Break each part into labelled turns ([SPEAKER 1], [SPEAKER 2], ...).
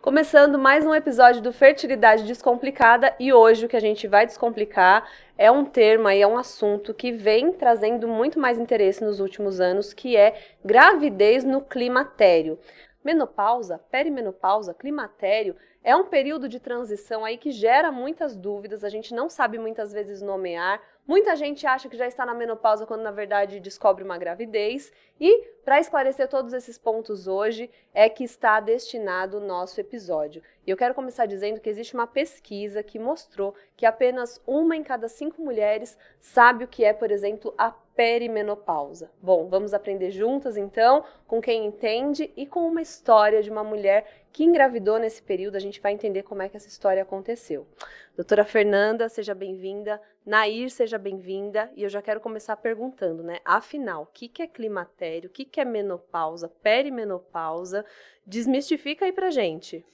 [SPEAKER 1] Começando mais um episódio do Fertilidade Descomplicada e hoje o que a gente vai descomplicar é um termo aí, é um assunto que vem trazendo muito mais interesse nos últimos anos, que é gravidez no climatério. Menopausa, perimenopausa, climatério é um período de transição aí que gera muitas dúvidas, a gente não sabe muitas vezes nomear. Muita gente acha que já está na menopausa quando na verdade descobre uma gravidez. E para esclarecer todos esses pontos hoje é que está destinado o nosso episódio. E eu quero começar dizendo que existe uma pesquisa que mostrou que apenas uma em cada 5 mulheres sabe o que é, por exemplo, a perimenopausa. Bom, vamos aprender juntas então, com quem entende e com uma história de uma mulher que engravidou nesse período. A gente vai entender como é que essa história aconteceu. Doutora Fernanda, seja bem-vinda. Nair, seja bem-vinda. E eu já quero começar perguntando, né? Afinal, o que é climatério? O que é menopausa, perimenopausa? Desmistifica aí pra gente.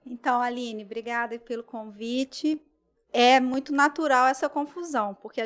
[SPEAKER 2] Então, Aline, obrigada pelo convite. É muito natural essa confusão, porque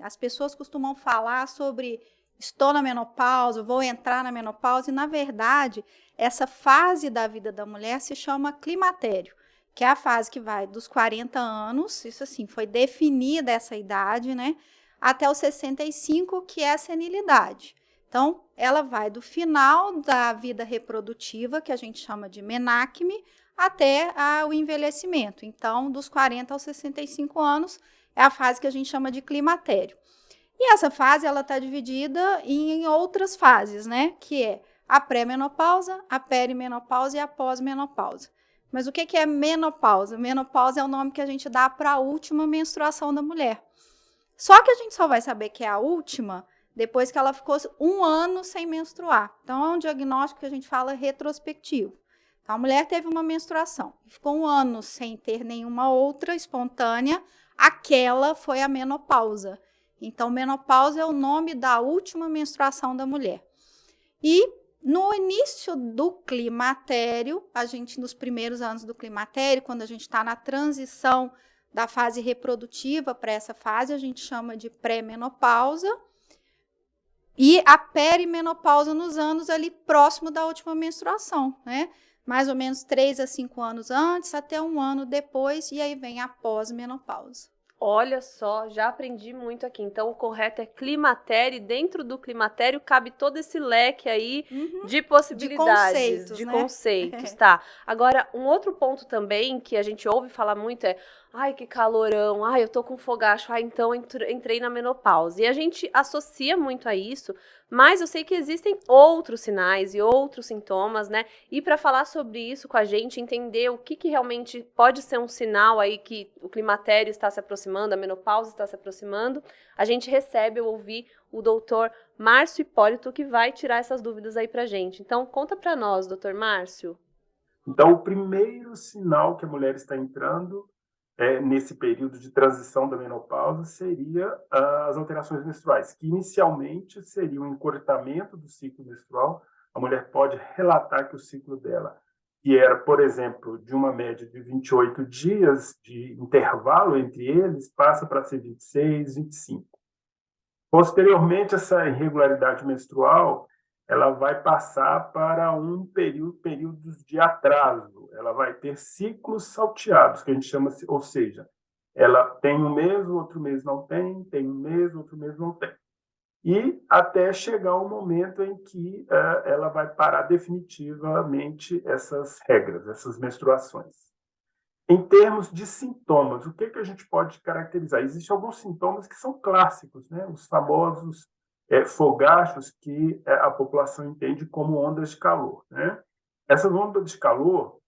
[SPEAKER 2] as pessoas costumam falar sobre estou na menopausa, vou entrar na menopausa, e na verdade, essa fase da vida da mulher se chama climatério, que é a fase que vai dos 40 anos, isso assim, foi definida essa idade, né, até os 65, que é a senilidade. Então, ela vai do final da vida reprodutiva, que a gente chama de menacme, até o envelhecimento. Então, dos 40 aos 65 anos é a fase que a gente chama de climatério. E essa fase ela está dividida em outras fases, né? Que é a pré-menopausa, a perimenopausa e a pós-menopausa. Mas o que é menopausa? Menopausa é o nome que a gente dá para a última menstruação da mulher. Só que a gente só vai saber que é a última depois que ela ficou um ano sem menstruar. Então, é um diagnóstico que a gente fala retrospectivo. Então, a mulher teve uma menstruação, ficou um ano sem ter nenhuma outra espontânea, aquela foi a menopausa. Então, menopausa é o nome da última menstruação da mulher. E no início do climatério, nos primeiros anos do climatério, quando a gente está na transição da fase reprodutiva para essa fase, a gente chama de pré-menopausa. E a perimenopausa nos anos ali próximo da última menstruação, né? Mais ou menos 3 a 5 anos antes, até um ano depois, e aí vem a pós-menopausa.
[SPEAKER 1] Olha só, já aprendi muito aqui. Então, o correto é climatério, e dentro do climatério cabe todo esse leque aí de possibilidades,
[SPEAKER 2] De conceitos,
[SPEAKER 1] de
[SPEAKER 2] né?
[SPEAKER 1] conceitos, tá? Agora, um outro ponto também que a gente ouve falar muito é: ai, que calorão, ai, eu tô com fogacho, ai, então entrei na menopausa. E a gente associa muito a isso, mas eu sei que existem outros sinais e outros sintomas, né? E para falar sobre isso com a gente, entender o que realmente pode ser um sinal aí que o climatério está se aproximando, a menopausa está se aproximando, a gente recebe ou ouvir o doutor Márcio Hipólito, que vai tirar essas dúvidas aí pra gente. Então, conta para nós, doutor Márcio.
[SPEAKER 3] Então, o primeiro sinal que a mulher está entrando nesse período de transição da menopausa seria as alterações menstruais, que inicialmente seria um encurtamento do ciclo menstrual. A mulher pode relatar que o ciclo dela, que era, por exemplo, de uma média de 28 dias de intervalo entre eles, passa para ser 26, 25. Posteriormente, essa irregularidade menstrual ela vai passar para períodos de atraso. Ela vai ter ciclos salteados, que a gente chama, ou seja, ela tem um mês, o outro mês não tem um mês, outro mês não tem. E até chegar o momento em que ela vai parar definitivamente essas regras, essas menstruações. Em termos de sintomas, o que a gente pode caracterizar? Existem alguns sintomas que são clássicos, né? Os famosos fogachos que a população entende como ondas de calor, né? Essas ondas de calor,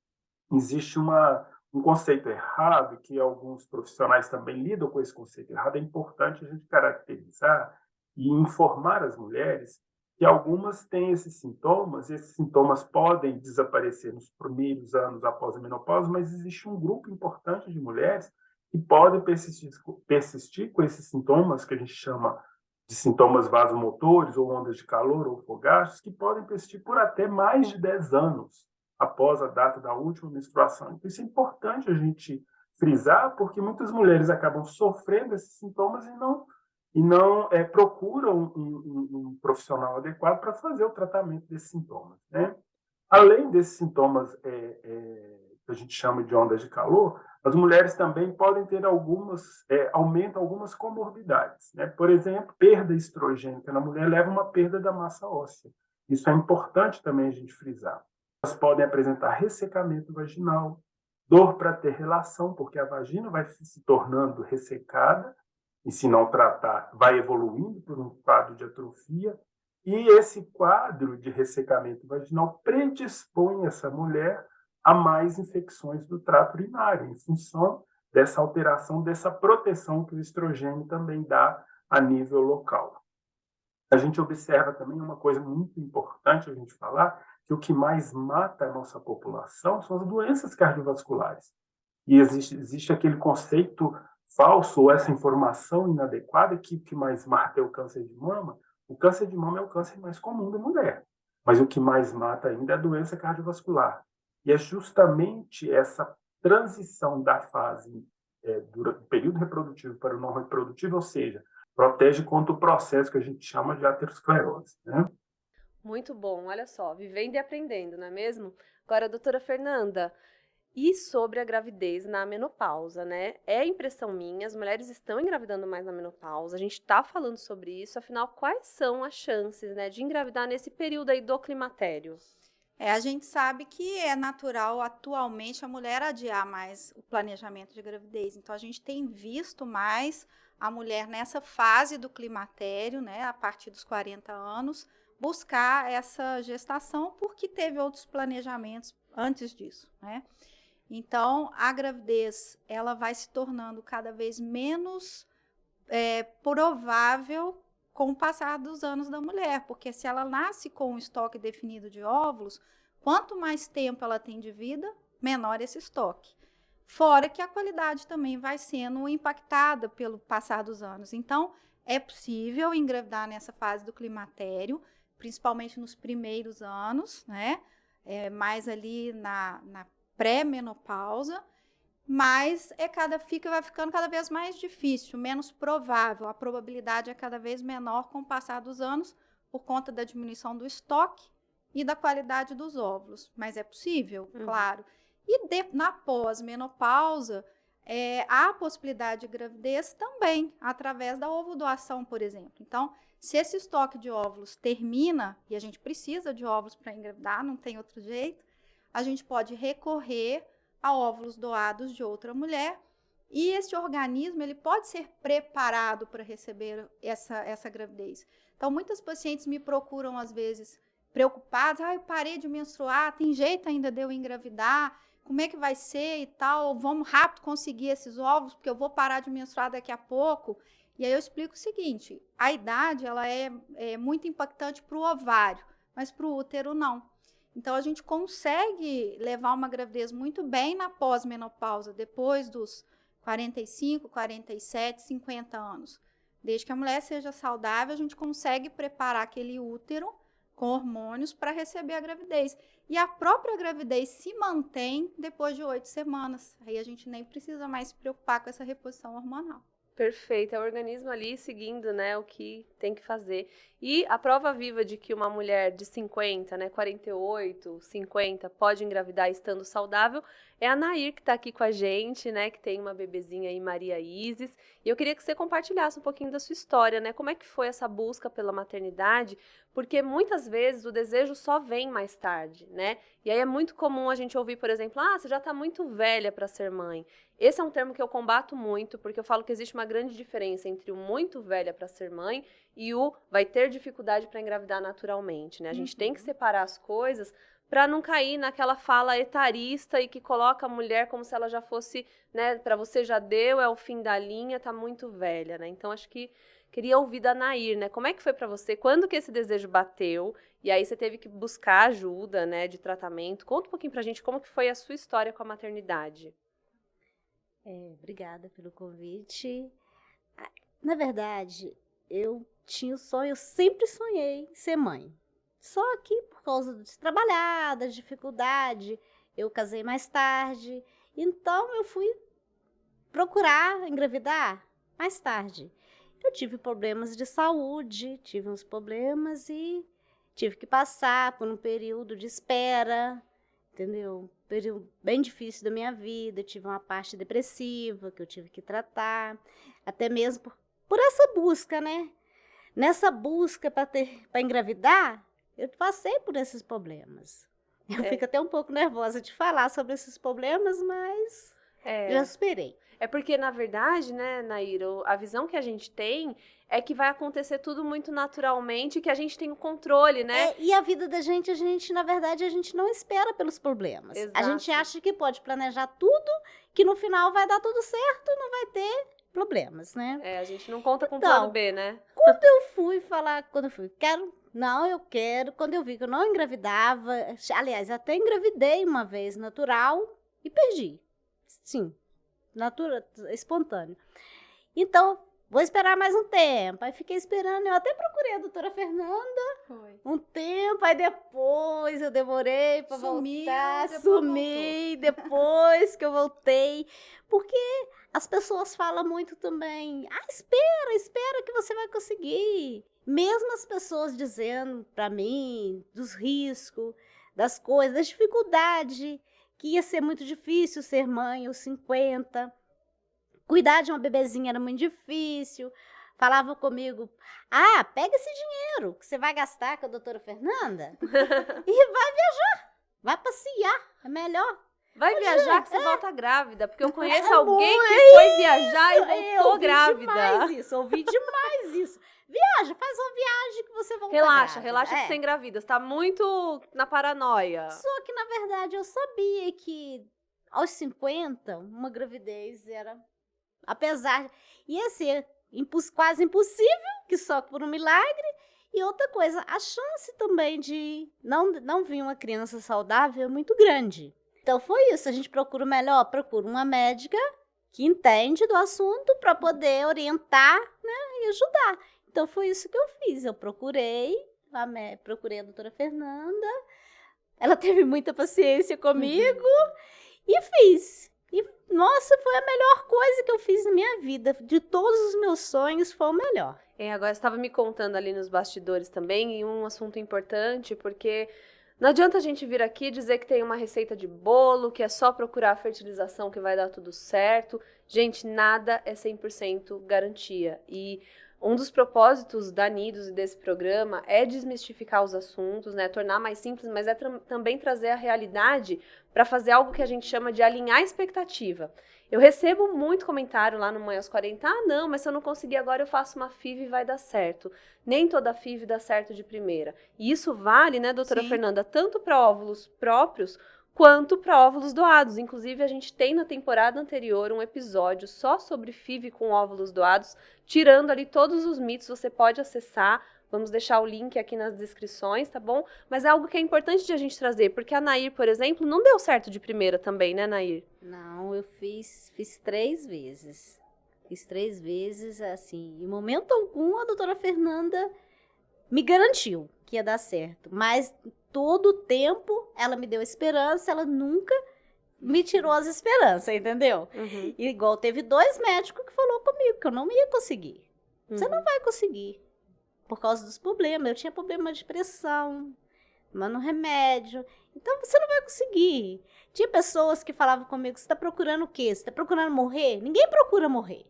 [SPEAKER 3] existe um conceito errado, que alguns profissionais também lidam com esse conceito errado. É importante a gente caracterizar e informar as mulheres que algumas têm esses sintomas podem desaparecer nos primeiros anos após a menopausa, mas existe um grupo importante de mulheres que podem persistir com esses sintomas, que a gente chama de sintomas vasomotores, ou ondas de calor, ou fogachos, que podem persistir por até mais de 10 anos após a data da última menstruação. Então, isso é importante a gente frisar, porque muitas mulheres acabam sofrendo esses sintomas e não procuram um profissional adequado para fazer o tratamento desses sintomas, né? Além desses sintomas que a gente chama de ondas de calor, as mulheres também podem ter aumento algumas comorbidades, né? Por exemplo, perda estrogênica na mulher leva a uma perda da massa óssea. Isso é importante também a gente frisar. Elas podem apresentar ressecamento vaginal, dor para ter relação, porque a vagina vai se tornando ressecada, e se não tratar, vai evoluindo por um quadro de atrofia, e esse quadro de ressecamento vaginal predispõe essa mulher a mais infecções do trato urinário, em função dessa alteração, dessa proteção que o estrogênio também dá a nível local. A gente observa também uma coisa muito importante a gente falar, que o que mais mata a nossa população são as doenças cardiovasculares. E existe aquele conceito falso, ou essa informação inadequada, que o que mais mata é o câncer de mama. O câncer de mama é o câncer mais comum da mulher, mas o que mais mata ainda é a doença cardiovascular. E é justamente essa transição da fase do período reprodutivo para o não reprodutivo, ou seja, protege contra o processo que a gente chama de aterosclerose, né?
[SPEAKER 1] Muito bom, olha só, vivendo e aprendendo, não é mesmo? Agora, doutora Fernanda, e sobre a gravidez na menopausa, né? É impressão minha, as mulheres estão engravidando mais na menopausa, a gente está falando sobre isso, afinal, quais são as chances, né, de engravidar nesse período aí do climatério?
[SPEAKER 2] A gente sabe que é natural atualmente a mulher adiar mais o planejamento de gravidez. Então, a gente tem visto mais a mulher nessa fase do climatério, né, a partir dos 40 anos, buscar essa gestação porque teve outros planejamentos antes disso, né? Então, a gravidez, ela vai se tornando cada vez menos provável com o passar dos anos da mulher, porque se ela nasce com um estoque definido de óvulos, quanto mais tempo ela tem de vida, menor esse estoque. Fora que a qualidade também vai sendo impactada pelo passar dos anos. Então, é possível engravidar nessa fase do climatério, principalmente nos primeiros anos, né? Mais ali na pré-menopausa, mas vai ficando cada vez mais difícil, menos provável. A probabilidade é cada vez menor com o passar dos anos, por conta da diminuição do estoque e da qualidade dos óvulos. Mas é possível, claro. E na pós-menopausa, há a possibilidade de gravidez também, através da ovodoação, por exemplo. Então, se esse estoque de óvulos termina, e a gente precisa de óvulos para engravidar, não tem outro jeito, a gente pode recorrer a óvulos doados de outra mulher, e esse organismo ele pode ser preparado para receber essa gravidez. Então, muitas pacientes me procuram, às vezes, preocupadas, eu parei de menstruar, tem jeito ainda de eu engravidar, como é que vai ser e tal, vamos rápido conseguir esses óvulos, porque eu vou parar de menstruar daqui a pouco. E aí eu explico o seguinte, a idade ela é muito impactante para o ovário, mas para o útero não. Então, a gente consegue levar uma gravidez muito bem na pós-menopausa, depois dos 45, 47, 50 anos. Desde que a mulher seja saudável, a gente consegue preparar aquele útero com hormônios para receber a gravidez. E a própria gravidez se mantém depois de 8 semanas. Aí a gente nem precisa mais se preocupar com essa reposição hormonal.
[SPEAKER 1] Perfeito, é o organismo ali seguindo, né, o que tem que fazer. E a prova viva de que uma mulher de 50, né, 48, 50, pode engravidar estando saudável, é a Nair, que está aqui com a gente, né, que tem uma bebezinha aí, Maria Isis. E eu queria que você compartilhasse um pouquinho da sua história, né, como é que foi essa busca pela maternidade, porque muitas vezes o desejo só vem mais tarde, né? E aí é muito comum a gente ouvir, por exemplo, você já está muito velha para ser mãe. Esse é um termo que eu combato muito, porque eu falo que existe uma grande diferença entre o muito velha para ser mãe e o vai ter dificuldade para engravidar naturalmente, né? A gente tem que separar as coisas para não cair naquela fala etarista e que coloca a mulher como se ela já fosse, né, para você já deu, é o fim da linha, tá muito velha, né? Então acho que queria ouvir da Nair, né? Como é que foi para você? Quando que esse desejo bateu? E aí você teve que buscar ajuda, né, de tratamento? Conta um pouquinho pra gente como que foi a sua história com a maternidade.
[SPEAKER 4] Obrigada pelo convite. Na verdade, eu tinha o sonho, eu sempre sonhei em ser mãe. Só que por causa de trabalhar, da dificuldade, eu casei mais tarde. Então eu fui procurar engravidar mais tarde. Eu tive problemas de saúde, tive uns problemas e tive que passar por um período de espera, entendeu? Um período bem difícil da minha vida, tive uma parte depressiva que eu tive que tratar, até mesmo por essa busca, né? Nessa busca para engravidar, eu passei por esses problemas. Eu fico até um pouco nervosa de falar sobre esses problemas, mas já superei.
[SPEAKER 1] É porque, na verdade, né, Nair, a visão que a gente tem é que vai acontecer tudo muito naturalmente, que a gente tem o controle, né?
[SPEAKER 4] E a vida da gente, na verdade, a gente não espera pelos problemas.
[SPEAKER 1] Exato.
[SPEAKER 4] A gente acha que pode planejar tudo, que no final vai dar tudo certo, não vai ter problemas, né?
[SPEAKER 1] A gente não conta com
[SPEAKER 4] Então,
[SPEAKER 1] plano B, né?
[SPEAKER 4] Quando eu fui, quando eu vi que eu não engravidava, aliás, até engravidei uma vez natural e perdi. Sim, espontâneo. Então, vou esperar mais um tempo. Aí fiquei esperando, eu até procurei a doutora Fernanda um tempo, aí depois eu demorei para voltar, sumi, depois que eu voltei, porque as pessoas falam muito também, espera que você vai conseguir. Mesmo as pessoas dizendo para mim dos riscos, das coisas, da dificuldade, que ia ser muito difícil ser mãe aos 50, cuidar de uma bebezinha era muito difícil, falava comigo, pega esse dinheiro que você vai gastar com a doutora Fernanda e vai viajar, vai passear, é melhor.
[SPEAKER 1] Vai viajar que você volta grávida, porque eu conheço alguém que foi viajar e voltou grávida.
[SPEAKER 4] Ouvi demais isso. Viaja, faz uma viagem que você volta grávida.
[SPEAKER 1] Relaxa que você engravida, você tá muito na paranoia.
[SPEAKER 4] Só que, na verdade, eu sabia que aos 50, uma gravidez era, apesar, ia ser quase impossível, que só por um milagre. E outra coisa, a chance também de não vir uma criança saudável é muito grande. Então foi isso, a gente procura uma médica que entende do assunto para poder orientar, né, e ajudar. Então foi isso que eu fiz, eu procurei a doutora Fernanda, ela teve muita paciência comigo e fiz. E, nossa, foi a melhor coisa que eu fiz na minha vida, de todos os meus sonhos foi o melhor.
[SPEAKER 1] Agora você estava me contando ali nos bastidores também, e um assunto importante, porque não adianta a gente vir aqui dizer que tem uma receita de bolo, que é só procurar a fertilização que vai dar tudo certo. Gente, nada é 100% garantia. E um dos propósitos da Nidos e desse programa é desmistificar os assuntos, né? Tornar mais simples, mas é também trazer a realidade para fazer algo que a gente chama de alinhar a expectativa. Eu recebo muito comentário lá no Mãe aos 40, não, mas se eu não conseguir agora eu faço uma FIV e vai dar certo. Nem toda FIV dá certo de primeira. E isso vale, né, doutora Fernanda, tanto para óvulos próprios quanto para óvulos doados. Inclusive, a gente tem na temporada anterior um episódio só sobre FIV com óvulos doados, tirando ali todos os mitos, você pode acessar. Vamos deixar o link aqui nas descrições, tá bom? Mas é algo que é importante de a gente trazer, porque a Nair, por exemplo, não deu certo de primeira também, né, Nair?
[SPEAKER 4] Não, eu fiz 3 vezes. Fiz 3 vezes, assim, em momento algum a doutora Fernanda me garantiu que ia dar certo. Mas todo o tempo ela me deu esperança, ela nunca me tirou as esperanças, entendeu?
[SPEAKER 1] Uhum.
[SPEAKER 4] E igual teve 2 médicos que falou comigo que eu não ia conseguir. Você não vai conseguir. Por causa dos problemas. Eu tinha problema de pressão, tomando remédio. Então, você não vai conseguir. Tinha pessoas que falavam comigo, você está procurando o quê? Você está procurando morrer? Ninguém procura morrer.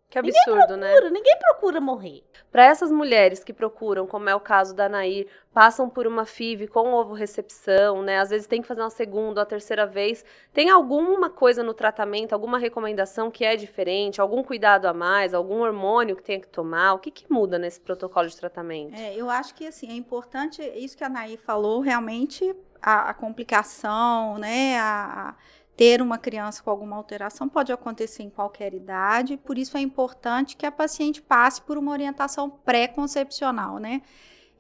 [SPEAKER 1] Que absurdo, né?
[SPEAKER 4] Ninguém procura morrer.
[SPEAKER 1] Para essas mulheres que procuram, como é o caso da Nair, passam por uma FIV com ovo-recepção, né? Às vezes tem que fazer uma segunda ou a terceira vez. Tem alguma coisa no tratamento, alguma recomendação que é diferente? Algum cuidado a mais? Algum hormônio que tenha que tomar? O que muda nesse protocolo de tratamento?
[SPEAKER 2] Eu acho que assim, é importante, isso que a Nair falou, realmente a complicação, né? Ter uma criança com alguma alteração pode acontecer em qualquer idade, por isso é importante que a paciente passe por uma orientação pré-concepcional, né?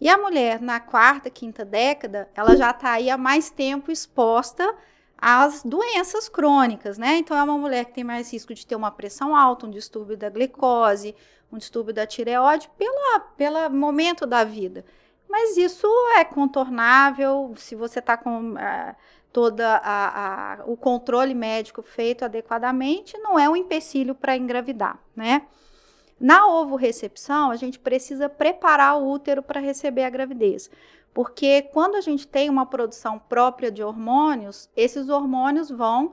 [SPEAKER 2] E a mulher, na 4ª, 5ª década, ela já está aí há mais tempo exposta às doenças crônicas, né? Então, é uma mulher que tem mais risco de ter uma pressão alta, um distúrbio da glicose, um distúrbio da tireoide, pelo momento da vida. Mas isso é contornável, se você está com o controle médico feito adequadamente, não é um empecilho para engravidar, né? Na ovorecepção, a gente precisa preparar o útero para receber a gravidez. Porque quando a gente tem uma produção própria de hormônios, esses hormônios vão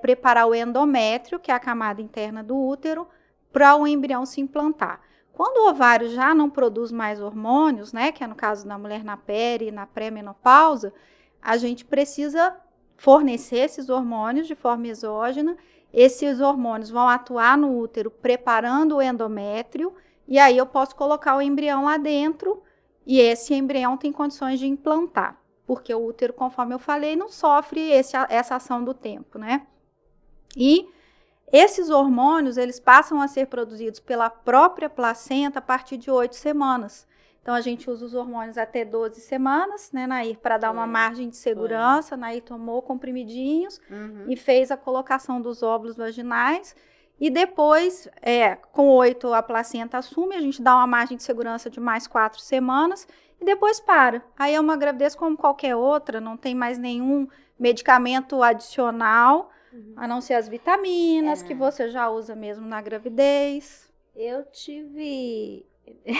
[SPEAKER 2] preparar o endométrio, que é a camada interna do útero, para o embrião se implantar. Quando o ovário já não produz mais hormônios, né, que é no caso da mulher na peri e na pré-menopausa, a gente precisa fornecer esses hormônios de forma exógena. Esses hormônios vão atuar no útero, preparando o endométrio, e aí eu posso colocar o embrião lá dentro, e esse embrião tem condições de implantar, porque o útero, conforme eu falei, não sofre essa ação do tempo, né? E esses hormônios, eles passam a ser produzidos pela própria placenta a partir de 8 semanas. Então, a gente usa os hormônios até 12 semanas, né, Nair, para dar uma margem de segurança. Nair tomou comprimidinhos e fez a colocação dos óvulos vaginais. E depois, com 8, a placenta assume, a gente dá uma margem de segurança de mais 4 semanas e depois para. Aí é uma gravidez como qualquer outra, não tem mais nenhum medicamento adicional, a não ser as vitaminas, que você já usa mesmo na gravidez.
[SPEAKER 4] Eu tive...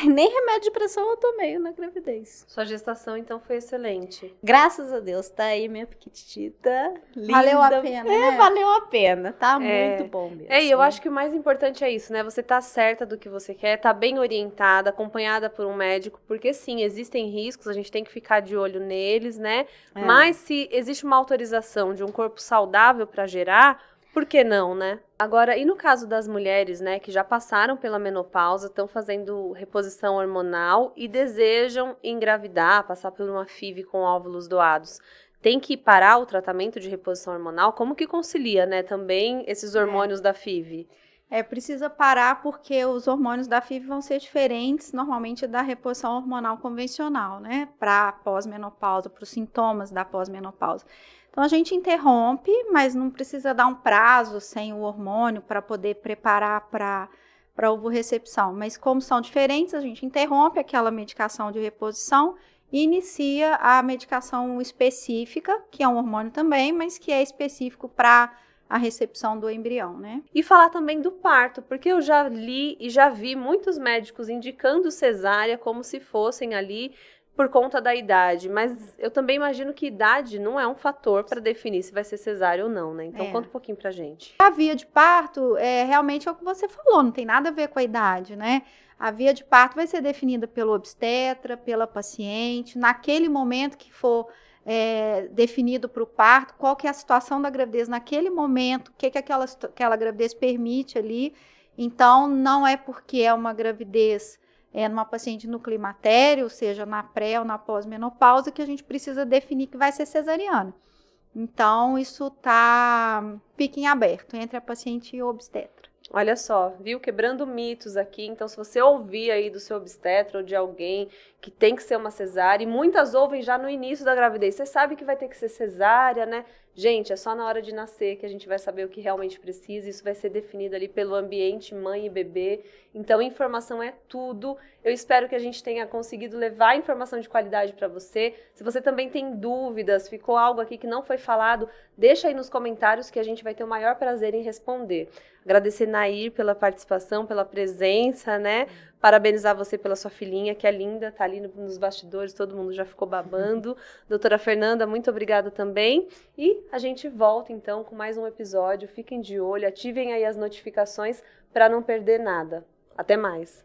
[SPEAKER 4] Nem remédio de pressão eu tomei na gravidez.
[SPEAKER 1] Sua gestação, então, foi excelente.
[SPEAKER 4] Graças a Deus, tá aí minha piquitita, linda.
[SPEAKER 2] Valeu a pena, né?
[SPEAKER 4] Valeu a pena, tá muito bom mesmo.
[SPEAKER 1] E eu acho que o mais importante é isso, né? Você tá certa do que você quer, tá bem orientada, acompanhada por um médico, porque sim, existem riscos, a gente tem que ficar de olho neles, né? Mas se existe uma autorização de um corpo saudável para gerar, por que não, né? Agora, e no caso das mulheres, né, que já passaram pela menopausa, estão fazendo reposição hormonal e desejam engravidar, passar por uma FIV com óvulos doados, tem que parar o tratamento de reposição hormonal? Como que concilia, né, também esses hormônios da FIV?
[SPEAKER 2] Precisa parar porque os hormônios da FIV vão ser diferentes, normalmente, da reposição hormonal convencional, né, para pós-menopausa, para os sintomas da pós-menopausa. Então, a gente interrompe, mas não precisa dar um prazo sem o hormônio para poder preparar para a ovorecepção. Mas como são diferentes, a gente interrompe aquela medicação de reposição e inicia a medicação específica, que é um hormônio também, mas que é específico para a recepção do embrião, né?
[SPEAKER 1] E falar também do parto, porque eu já li e já vi muitos médicos indicando cesárea como se fossem ali por conta da idade, mas eu também imagino que idade não é um fator para definir se vai ser cesárea ou não, né? Então conta um pouquinho pra gente.
[SPEAKER 2] A via de parto realmente é o que você falou, não tem nada a ver com a idade, né? A via de parto vai ser definida pelo obstetra, pela paciente, naquele momento que for definido para o parto, qual que é a situação da gravidez naquele momento, o que aquela gravidez permite ali. Então, não é porque é uma gravidez numa paciente no climatério, ou seja, na pré ou na pós-menopausa, que a gente precisa definir que vai ser cesariana. Então, isso fica em aberto entre a paciente e o obstetra.
[SPEAKER 1] Olha só, viu? Quebrando mitos aqui. Então, se você ouvir aí do seu obstetra ou de alguém que tem que ser uma cesárea, e muitas ouvem já no início da gravidez, você sabe que vai ter que ser cesárea, né? Gente, é só na hora de nascer que a gente vai saber o que realmente precisa, isso vai ser definido ali pelo ambiente mãe e bebê. Então, informação é tudo. Eu espero que a gente tenha conseguido levar informação de qualidade para você. Se você também tem dúvidas, ficou algo aqui que não foi falado, deixa aí nos comentários que a gente vai ter o maior prazer em responder. Agradecer, Nair, pela participação, pela presença, né? Parabenizar você pela sua filhinha, que é linda, tá ali nos bastidores, todo mundo já ficou babando. Doutora Fernanda, muito obrigada também. E a gente volta, então, com mais um episódio. Fiquem de olho, ativem aí as notificações para não perder nada. Até mais!